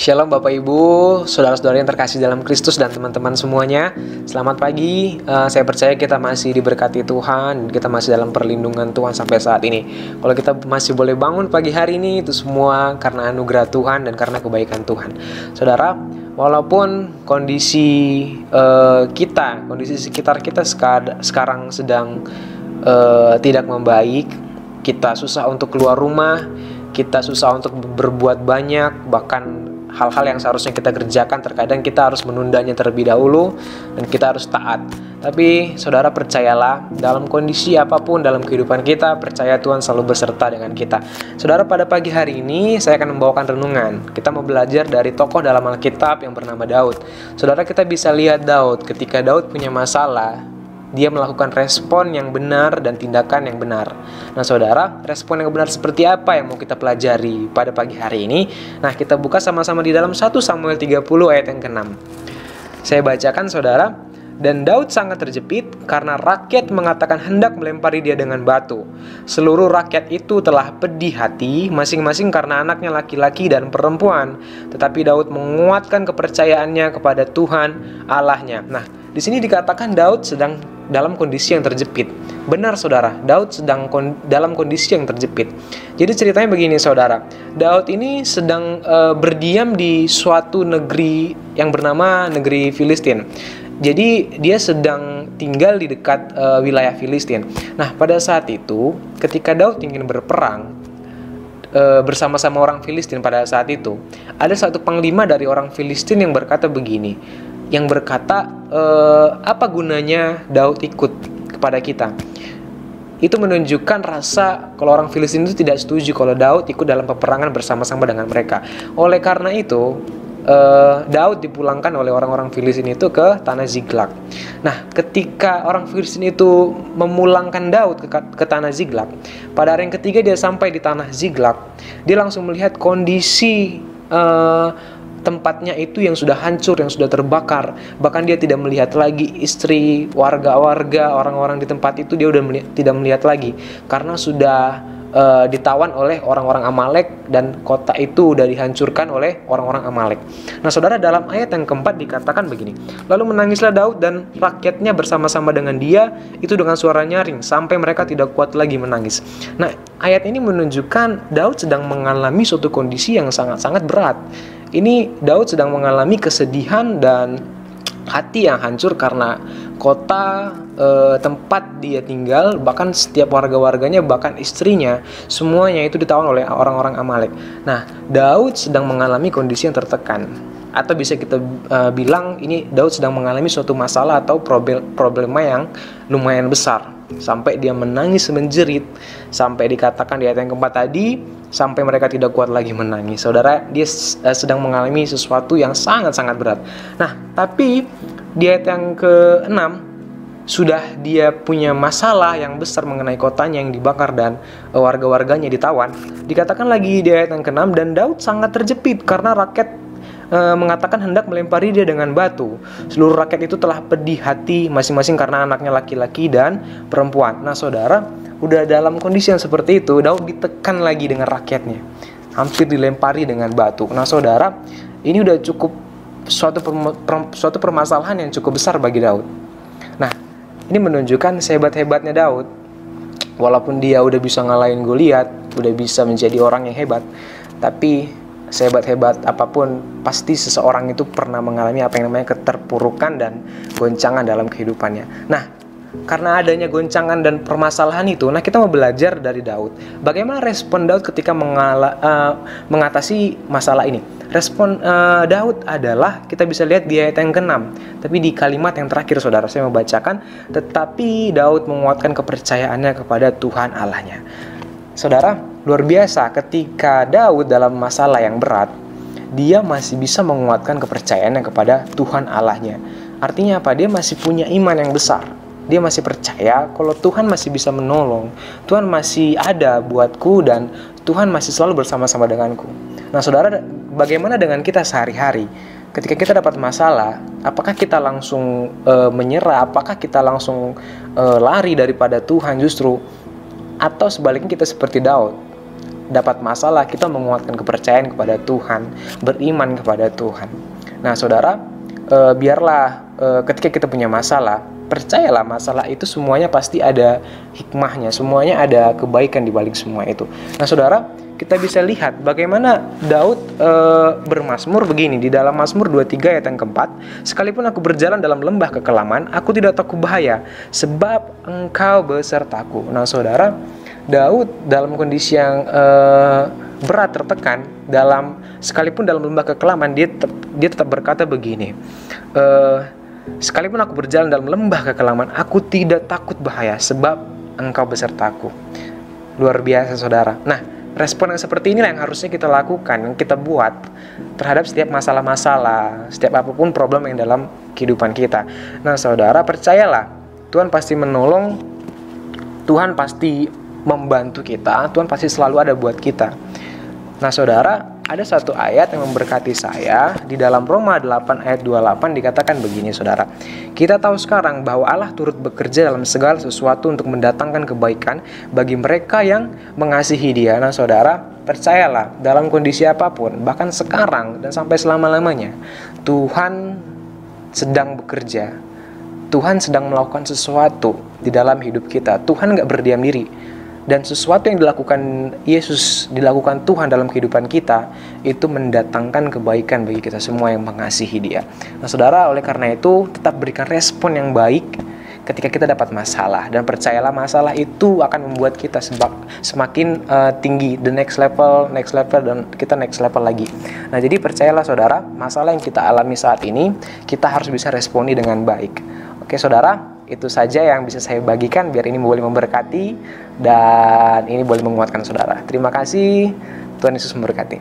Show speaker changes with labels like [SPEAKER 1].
[SPEAKER 1] Shalom Bapak Ibu, saudara-saudara yang terkasih dalam Kristus dan teman-teman semuanya. Selamat pagi, saya percaya kita masih diberkati Tuhan. Kita masih dalam perlindungan Tuhan sampai saat ini. Kalau kita masih boleh bangun pagi hari ini, itu semua karena anugerah Tuhan dan karena kebaikan Tuhan. Saudara, walaupun kondisi sekitar kita sekarang sedang tidak membaik, kita susah untuk keluar rumah, kita susah untuk berbuat banyak, bahkan hal-hal yang seharusnya kita kerjakan terkadang kita harus menundanya terlebih dahulu dan kita harus taat. Tapi saudara percayalah, dalam kondisi apapun dalam kehidupan kita, percaya Tuhan selalu beserta dengan kita. Saudara, pada pagi hari ini saya akan membawakan renungan. Kita mau belajar dari tokoh dalam Alkitab yang bernama Daud. Saudara, kita bisa lihat Daud ketika Daud punya masalah, dia melakukan respon yang benar dan tindakan yang benar. Nah saudara, respon yang benar seperti apa yang mau kita pelajari pada pagi hari ini? Nah, kita buka sama-sama di dalam 1 Samuel 30 ayat yang ke-6. Saya bacakan saudara. Dan Daud sangat terjepit karena rakyat mengatakan hendak melempari dia dengan batu. Seluruh rakyat itu telah pedih hati, masing-masing karena anaknya laki-laki dan perempuan. Tetapi Daud menguatkan kepercayaannya kepada Tuhan Allahnya. Nah, di sini dikatakan Daud sedang dalam kondisi yang terjepit. Benar saudara, Daud sedang dalam kondisi yang terjepit. Jadi ceritanya begini saudara, Daud ini sedang berdiam di suatu negeri yang bernama negeri Filistin. Jadi dia sedang tinggal di dekat wilayah Filistin. Nah, pada saat itu ketika Daud ingin berperang bersama-sama orang Filistin pada saat itu, ada satu panglima dari orang Filistin yang berkata begini, yang berkata, apa gunanya Daud ikut kepada kita? Itu menunjukkan rasa kalau orang Filistin itu tidak setuju kalau Daud ikut dalam peperangan bersama-sama dengan mereka. Oleh karena itu, Daud dipulangkan oleh orang-orang Filistin itu ke tanah Ziklag. Nah, ketika orang Filistin itu memulangkan Daud ke tanah Ziklag, pada hari yang ketiga dia sampai di tanah Ziklag, dia langsung melihat kondisi tempatnya itu yang sudah hancur, yang sudah terbakar. Bahkan dia tidak melihat lagi istri, warga-warga, orang-orang di tempat itu dia udah tidak melihat lagi karena sudah ditawan oleh orang-orang Amalek dan kota itu sudah dihancurkan oleh orang-orang Amalek. Nah saudara, dalam ayat yang keempat dikatakan begini, lalu menangislah Daud dan rakyatnya bersama-sama dengan dia itu dengan suara nyaring sampai mereka tidak kuat lagi menangis. Nah, ayat ini menunjukkan Daud sedang mengalami suatu kondisi yang sangat-sangat berat. Ini Daud sedang mengalami kesedihan dan hati yang hancur karena kota tempat dia tinggal, bahkan setiap warga-warganya, bahkan istrinya, semuanya itu ditawan oleh orang-orang Amalek. Nah, Daud sedang mengalami kondisi yang tertekan. Atau bisa kita bilang ini Daud sedang mengalami suatu masalah atau problema yang lumayan besar. Sampai dia menangis menjerit, sampai dikatakan di ayat yang keempat tadi, sampai mereka tidak kuat lagi menangis. Saudara, dia sedang mengalami sesuatu yang sangat-sangat berat. Nah, tapi di ayat yang ke-6, sudah dia punya masalah yang besar mengenai kotanya yang dibakar dan warga-warganya ditawan. Dikatakan lagi di ayat yang ke-6, dan Daud sangat terjepit karena rakyat mengatakan hendak melempari dia dengan batu. Seluruh rakyat itu telah pedih hati, masing-masing karena anaknya laki-laki dan perempuan. Nah saudara, udah dalam kondisi yang seperti itu, Daud ditekan lagi dengan rakyatnya, hampir dilempari dengan batu. Nah saudara, ini udah cukup suatu permasalahan yang cukup besar bagi Daud. Nah, ini menunjukkan sehebat-hebatnya Daud. Walaupun dia udah bisa ngalahin Goliat, udah bisa menjadi orang yang hebat, tapi sehebat-hebat apapun, pasti seseorang itu pernah mengalami apa yang namanya keterpurukan dan goncangan dalam kehidupannya. Nah, karena adanya goncangan dan permasalahan itu, nah kita mau belajar dari Daud. Bagaimana respon Daud ketika mengatasi masalah ini? Respon Daud adalah, kita bisa lihat di ayat yang ke-6. Tapi di kalimat yang terakhir saudara, saya mau bacakan. Tetapi Daud menguatkan kepercayaannya kepada Tuhan Allahnya. Saudara, luar biasa ketika Daud dalam masalah yang berat, dia masih bisa menguatkan kepercayaannya kepada Tuhan Allahnya. Artinya apa? Dia masih punya iman yang besar. Dia masih percaya kalau Tuhan masih bisa menolong, Tuhan masih ada buatku, dan Tuhan masih selalu bersama-sama denganku. Nah saudara, bagaimana dengan kita sehari-hari? Ketika kita dapat masalah, apakah kita langsung menyerah? Apakah kita langsung lari daripada Tuhan justru? Atau sebaliknya kita seperti Daud, dapat masalah, kita menguatkan kepercayaan kepada Tuhan, beriman kepada Tuhan. Nah, saudara, biarlah ketika kita punya masalah, percayalah masalah itu semuanya pasti ada hikmahnya, semuanya ada kebaikan di balik semua itu. Nah, saudara, kita bisa lihat bagaimana Daud bermazmur begini di dalam Mazmur 23 ayat yang keempat, sekalipun aku berjalan dalam lembah kekelaman, aku tidak takut bahaya, sebab Engkau besertaku. Nah, saudara, Daud dalam kondisi yang berat, tertekan, sekalipun dalam lembah kekelaman, dia tetap berkata begini, sekalipun aku berjalan dalam lembah kekelaman, aku tidak takut bahaya, sebab Engkau besertaku. Luar biasa, saudara. Nah, respon yang seperti inilah yang harusnya kita lakukan, yang kita buat terhadap setiap masalah-masalah, setiap apapun problem yang dalam kehidupan kita. Nah, saudara, percayalah, Tuhan pasti menolong, Tuhan pasti membantu kita, Tuhan pasti selalu ada buat kita. Nah, saudara, ada satu ayat yang memberkati saya di dalam Roma 8 ayat 28 dikatakan begini, saudara. Kita tahu sekarang bahwa Allah turut bekerja dalam segala sesuatu untuk mendatangkan kebaikan bagi mereka yang mengasihi Dia. Nah, saudara, percayalah, dalam kondisi apapun, bahkan sekarang dan sampai selama-lamanya, Tuhan sedang bekerja. Tuhan sedang melakukan sesuatu di dalam hidup kita. Tuhan gak berdiam diri. Dan sesuatu yang dilakukan Yesus, dilakukan Tuhan dalam kehidupan kita, itu mendatangkan kebaikan bagi kita semua yang mengasihi Dia. Nah, saudara, oleh karena itu tetap berikan respon yang baik ketika kita dapat masalah. Dan percayalah, masalah itu akan membuat kita semakin tinggi, the next level, dan kita next level lagi. Nah, jadi percayalah, saudara, masalah yang kita alami saat ini, kita harus bisa responi dengan baik. Oke, saudara, itu saja yang bisa saya bagikan, biar ini boleh memberkati dan ini boleh menguatkan saudara. Terima kasih, Tuhan Yesus memberkati.